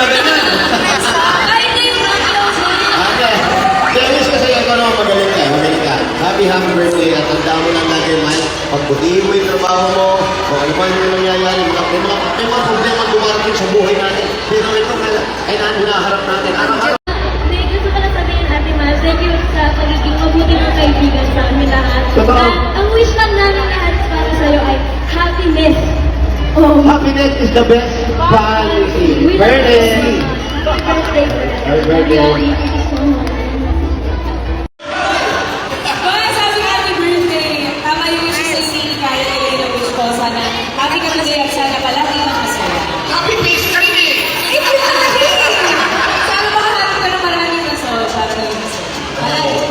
ganyan. Kahit na yung close mo. Okay. Dennis, kasi ako naman magaling ka, magaling ka. Happy birthday at tandaan mo lang lagi, man. Pagputihin mo yung trabaho mo, o ano pa yung nangyayari, may mga problema dumarating sa buhay natin. Pero ito ay hinaharap natin. Araw-araw. Hindi, gusto ko lang sabihin, Ate Mal, thank you sa pagiging mabuti mong kaibigan sa amin lahat. Totoo. At ang wish lang namin lahat para sa'yo ay happiness. Oh, Happiness is the best policy. Birthday! Happy birthday po. Happy birthday. Thank you so much. Kaya sabi nga happy birthday, tama yung wish sa isini kaya kayo yung wish ko. Sana happy ka birthday at sana palagi kang masaya. Happy face ka rin eh! Sana makahanap ka ng maraming masaya. Para yung masaya.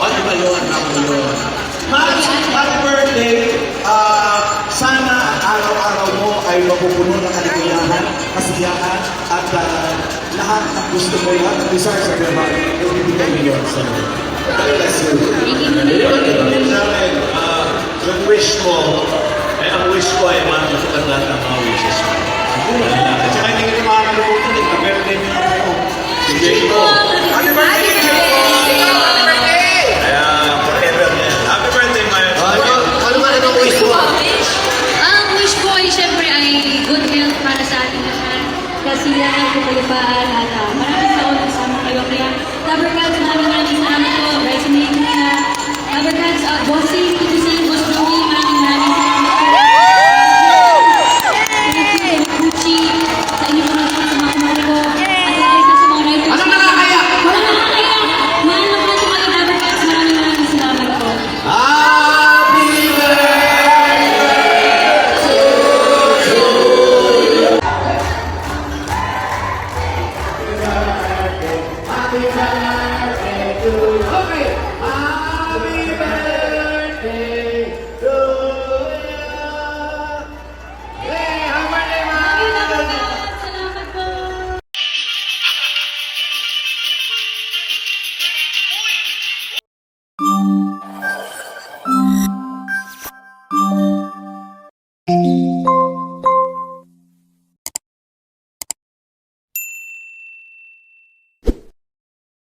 Ano ba yun? Happy birthday! Sana araw-araw mo ay mapupuno ng kaligayahan, kasiyahan, at lahat ng gusto mo, lahat ng desire sa your heart, ibibigay mo yun sa Lord. God bless you. Yung wish mo, ang wish ko ay matutukan lahat ng mga wishes mo. At saka hindi ko makakalimutan eh, ka-birthday mo ako. Si Jacob. Happy birthday, Jacob! Happy birthday! Kaya forever na yan. Happy birthday, Mayo. Ano ba ang wish mo? Ang wish ko ay syempre ay good health para sa ating lahat. Kasiyahan, kapalipaan, at